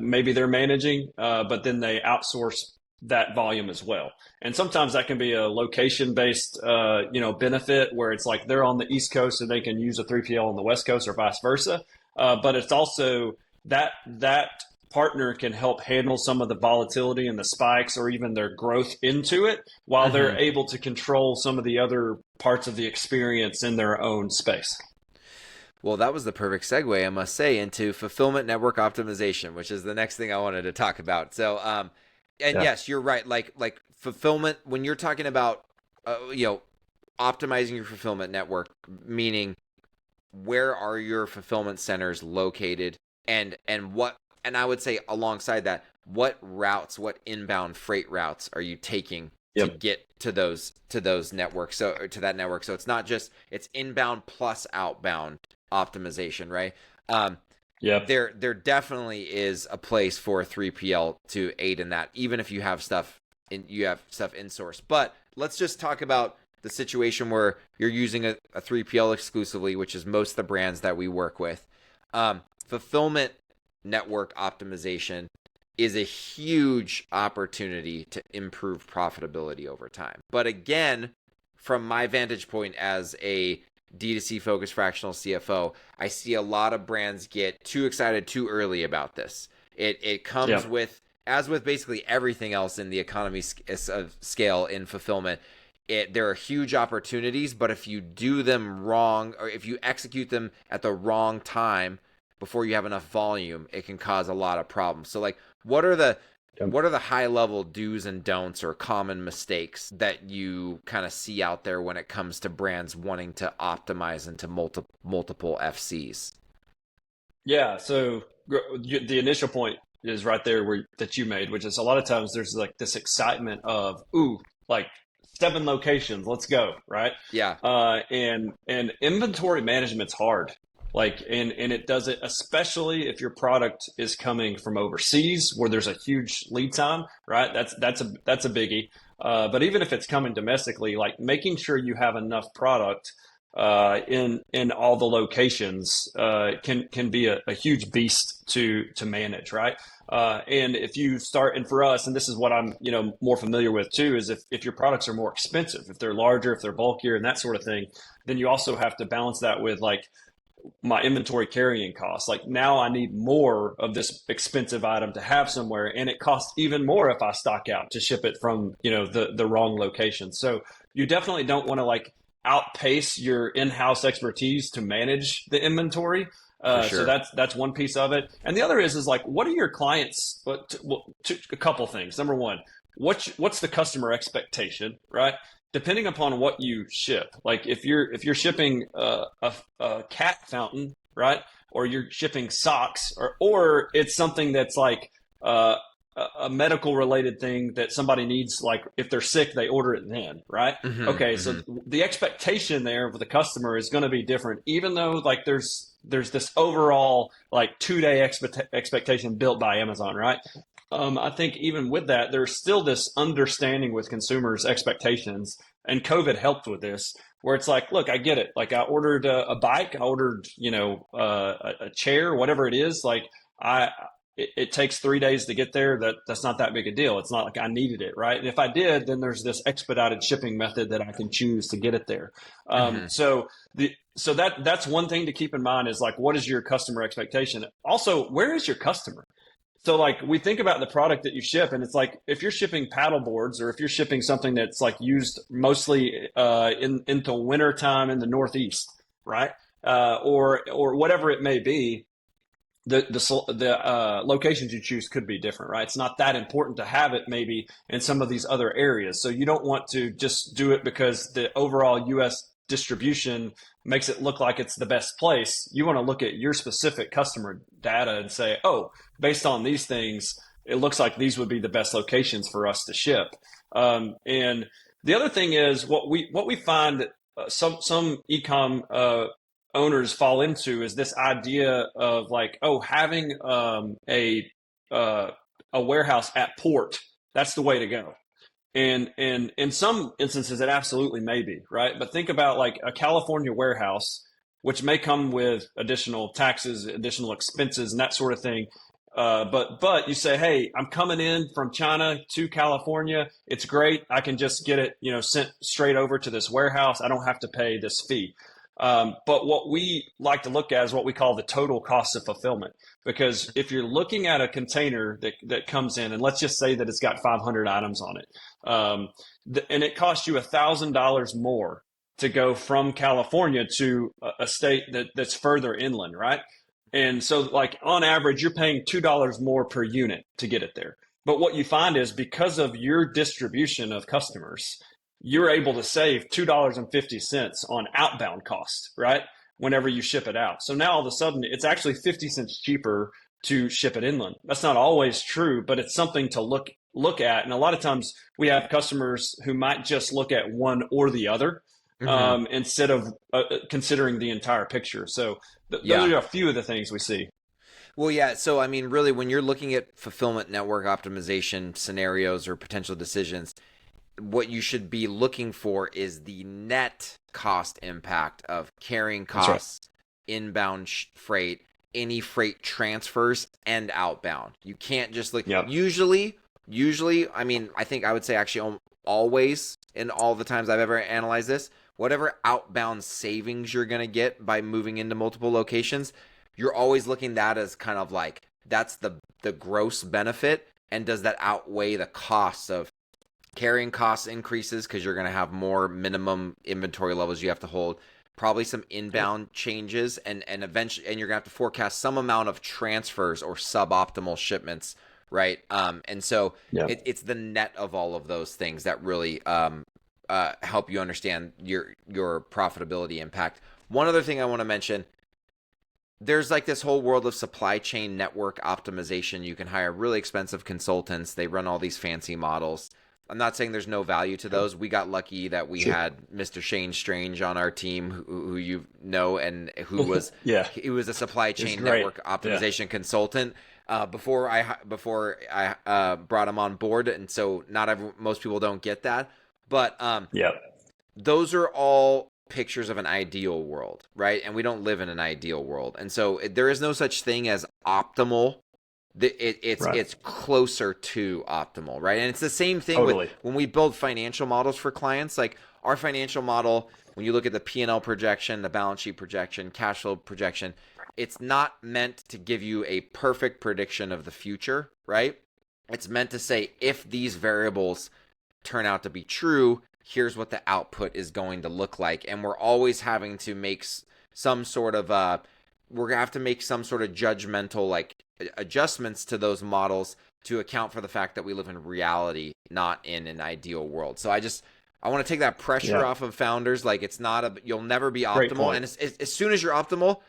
Maybe they're managing, but then they outsource that volume as well. And sometimes that can be a location based, benefit, where it's like they're on the East Coast and they can use a 3PL on the West Coast or vice versa. But it's also that partner can help handle some of the volatility and the spikes or even their growth into it, while they're able to control some of the other parts of the experience in their own space. Well, that was the perfect segue, I must say, into fulfillment network optimization, which is the next thing I wanted to talk about. So, yes, you're right. Like fulfillment, when you're talking about, optimizing your fulfillment network, meaning where are your fulfillment centers located, and I would say alongside that, what inbound freight routes are you taking to get to those networks, to that network. So it's not just, it's inbound plus outbound optimization, right? There definitely is a place for a 3PL to aid in that, even if you have stuff in source. But let's just talk about the situation where you're using a 3PL exclusively, which is most of the brands that we work with. Fulfillment network optimization is a huge opportunity to improve profitability over time. But again, from my vantage point as a D2C focused fractional CFO, I see a lot of brands get too excited too early about this. It comes with, as with basically everything else in the economy scale in fulfillment, there are huge opportunities, but if you do them wrong, or if you execute them at the wrong time before you have enough volume, it can cause a lot of problems. So like, what are the high level do's and don'ts or common mistakes that you kind of see out there when it comes to brands wanting to optimize into multiple FCs? Yeah. So the initial point is right there that you made, which is a lot of times there's like this excitement of, ooh, like 7 locations, let's go, right? Yeah. And inventory management's hard. Like, and it does it, especially if your product is coming from overseas where there's a huge lead time, right? That's a biggie. But even if it's coming domestically, like making sure you have enough product in all the locations can be a huge beast to manage, right? And if you start, and for us, and this is what I'm more familiar with too, is if your products are more expensive, if they're larger, if they're bulkier, and that sort of thing, then you also have to balance that with like my inventory carrying costs. Like now I need more of this expensive item to have somewhere, and it costs even more if I stock out to ship it from the wrong location. So you definitely don't want to like outpace your in-house expertise to manage the inventory. Sure. So that's one piece of it. And the other is like, what are your clients? A couple things. Number one, what's the customer expectation, right? Depending upon what you ship, like if you're shipping a cat fountain, right, or you're shipping socks, or it's something that's like a medical related thing that somebody needs, like if they're sick, they order it then, right? Okay, so the expectation there for the customer is going to be different, even though like there's this overall like 2-day expectation built by Amazon, right? I think even with that, there's still this understanding with consumers' expectations, and COVID helped with this, where it's like, look, I get it. Like I ordered a bike, I ordered, a chair, whatever it is. Like it takes 3 days to get there. That's not that big a deal. It's not like I needed it, right? And if I did, then there's this expedited shipping method that I can choose to get it there. So that's one thing to keep in mind is like, what is your customer expectation? Also, where is your customer? So like we think about the product that you ship, and it's like if you're shipping paddle boards, or if you're shipping something that's like used mostly into winter time in the Northeast, right? Or whatever it may be, the locations you choose could be different, right? It's not that important to have it maybe in some of these other areas. So you don't want to just do it because the overall U.S. distribution makes it look like it's the best place. You want to look at your specific customer data and say, oh, based on these things, it looks like these would be the best locations for us to ship. And the other thing is what we find that some e-com owners fall into is this idea of like, oh, having a warehouse at port, that's the way to go. And in some instances, it absolutely may be, right? But think about like a California warehouse, which may come with additional taxes, additional expenses, and that sort of thing. But you say, hey, I'm coming in from China to California. It's great. I can just get it, sent straight over to this warehouse. I don't have to pay this fee. But what we like to look at is what we call the total cost of fulfillment. Because if you're looking at a container that comes in, and let's just say that it's got 500 items on it, and it costs you $1,000 more to go from California to a state that's further inland, right? And so like on average, you're paying $2 more per unit to get it there. But what you find is because of your distribution of customers, you're able to save $2.50 on outbound cost, right? Whenever you ship it out. So now all of a sudden it's actually 50 cents cheaper to ship it inland. That's not always true, but it's something to look at. And a lot of times we have customers who might just look at one or the other instead of considering the entire picture. So those are a few of the things we see. Well, yeah. So, I mean, really, when you're looking at fulfillment network optimization scenarios or potential decisions, what you should be looking for is the net cost impact of carrying costs, inbound freight, any freight transfers, and outbound. You can't just like usually, I mean, I think I would say actually always in all the times I've ever analyzed this, whatever outbound savings you're going to get by moving into multiple locations, you're always looking at that as kind of like, that's the gross benefit. And does that outweigh the costs of carrying costs increases because you're going to have more minimum inventory levels you have to hold, probably some inbound changes, and eventually, and you're going to have to forecast some amount of transfers or suboptimal shipments, right? And so it's the net of all of those things that really help you understand your profitability impact. One other thing I want to mention, there's like this whole world of supply chain network optimization. You can hire really expensive consultants. They run all these fancy models. I'm not saying there's no value to those. We got lucky that we had Mr. Shane Strange on our team, who you know, and who was he was a supply chain network optimization consultant before I brought him on board, and so most people don't get that. But those are all pictures of an ideal world, right? And we don't live in an ideal world, and so there is no such thing as optimal. It's closer to optimal, right? And it's the same thing with when we build financial models for clients. Like our financial model, when you look at the P&L projection, the balance sheet projection, cash flow projection, it's not meant to give you a perfect prediction of the future, right? It's meant to say, if these variables turn out to be true, here's what the output is going to look like. And we're always having to make some sort of we're gonna have to make some sort of judgmental like adjustments to those models to account for the fact that we live in reality, not in an ideal world. So I want to take that pressure off of founders. Like you'll never be optimal. And as soon as you're optimal,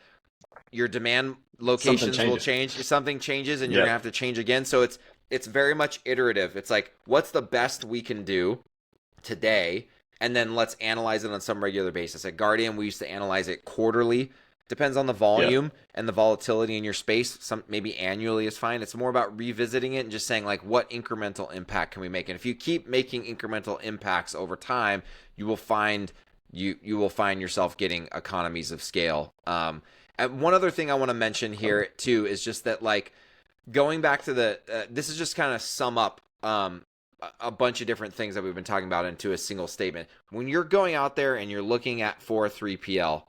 your demand locations will change. Something changes and you're gonna have to change again. So it's very much iterative. It's like, what's the best we can do today? And then let's analyze it on some regular basis. At Guardian, we used to analyze it quarterly. Depends on the volume and the volatility in your space. Maybe annually is fine. It's more about revisiting it and just saying, like, what incremental impact can we make? And if you keep making incremental impacts over time, you will find yourself getting economies of scale. And one other thing I want to mention here too is just that, like, going back to this is just kind of sum up a bunch of different things that we've been talking about into a single statement. When you're going out there and you're looking at 3PL,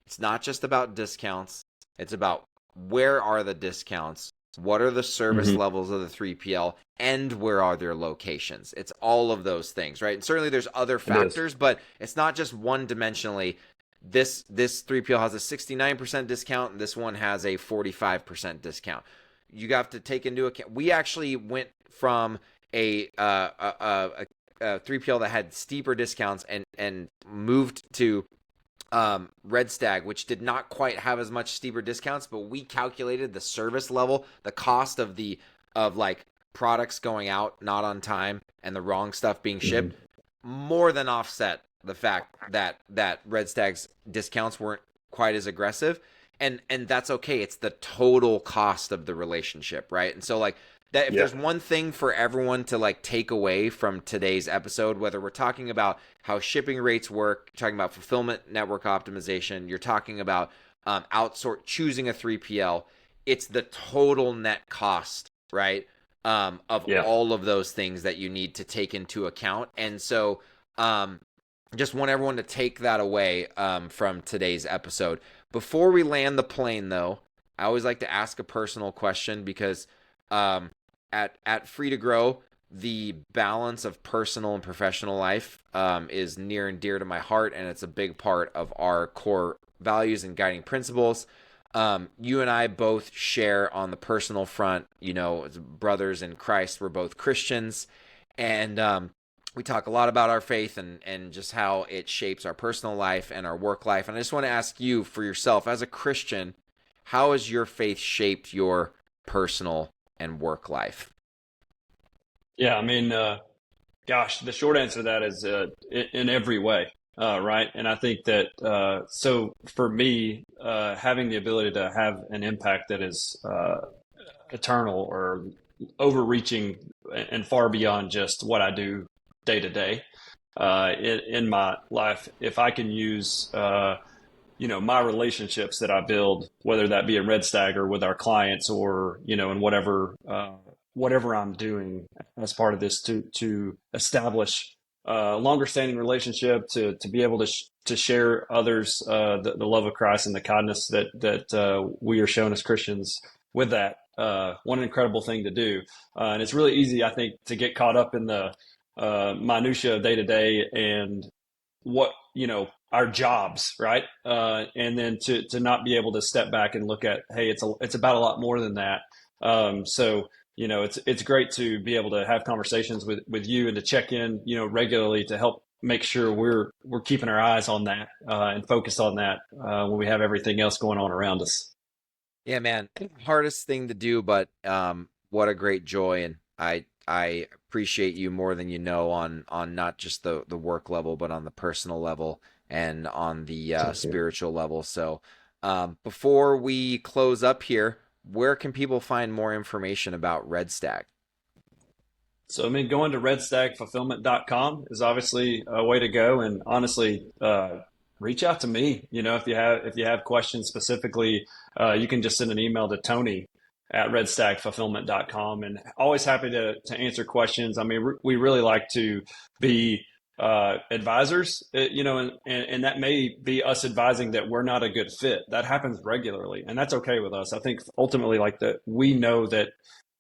it's not just about discounts. It's about where are the discounts, what are the service levels of the 3PL, and where are their locations. It's all of those things, right? And certainly there's other factors, but it's not just one-dimensionally. This 3PL has a 69% discount, and this one has a 45% discount. You have to take into account. We actually went from a 3PL that had steeper discounts and moved to Red Stag, which did not quite have as much steeper discounts, but we calculated the service level, the cost of like products going out not on time and the wrong stuff being shipped, more than offset the fact that Red Stag's discounts weren't quite as aggressive, and that's okay. It's the total cost of the relationship, right? And so like that, if there's one thing for everyone to like take away from today's episode, whether we're talking about how shipping rates work, you're talking about fulfillment network optimization, you're talking about choosing a 3PL, it's the total net cost, right? Of all of those things that you need to take into account. And so just want everyone to take that away from today's episode. Before we land the plane, though, I always like to ask a personal question because at Free to Grow, the balance of personal and professional life is near and dear to my heart, and it's a big part of our core values and guiding principles. You and I both share on the personal front, as brothers in Christ. We're both Christians, and we talk a lot about our faith and just how it shapes our personal life and our work life. And I just want to ask you, for yourself, as a Christian, how has your faith shaped your personal and work life? Yeah, I mean, gosh, the short answer to that is in every way, right? And I think that so for me, having the ability to have an impact that is eternal or overreaching and far beyond just what I do day to day in my life, if I can use my relationships that I build, whether that be in Red Stag or with our clients or in whatever I'm doing as part of this to establish longer standing relationship to be able to share others the love of Christ and the kindness that we are shown as Christians with that. What an incredible thing to do. And it's really easy, I think, to get caught up in the minutia of day to day and what, our jobs, right? And then to not be able to step back and look at, hey, it's about a lot more than that. So it's great to be able to have conversations with you and to check in, regularly to help make sure we're keeping our eyes on that and focused on that when we have everything else going on around us. Yeah, man. Hardest thing to do, but what a great joy, and I appreciate you more than you know on not just the work level, but on the personal level and on the spiritual level. So before we close up here, where can people find more information about Red Stag? So, I mean, going to redstagfulfillment.com is obviously a way to go. And honestly, reach out to me. If you have questions specifically, you can just send an email to Tony at redstagfulfillment.com, and always happy to answer questions. I mean, we really like to be advisors, and that may be us advising that we're not a good fit. That happens regularly, and that's okay with us. I think ultimately, like that, we know that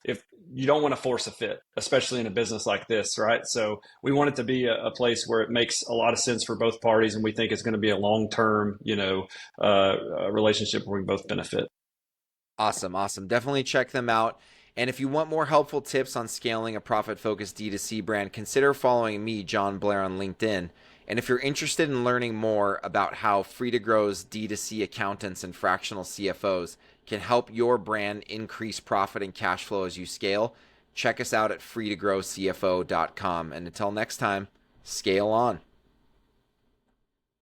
if you don't want to force a fit, especially in a business like this, right? So we want it to be a place where it makes a lot of sense for both parties, and we think it's going to be a long-term, relationship where we both benefit. Awesome. Definitely check them out. And if you want more helpful tips on scaling a profit-focused D2C brand, consider following me, Jon Blair, on LinkedIn. And if you're interested in learning more about how Free2Grow's D2C accountants and fractional CFOs can help your brand increase profit and cash flow as you scale, check us out at free2growcfo.com. And until next time, scale on.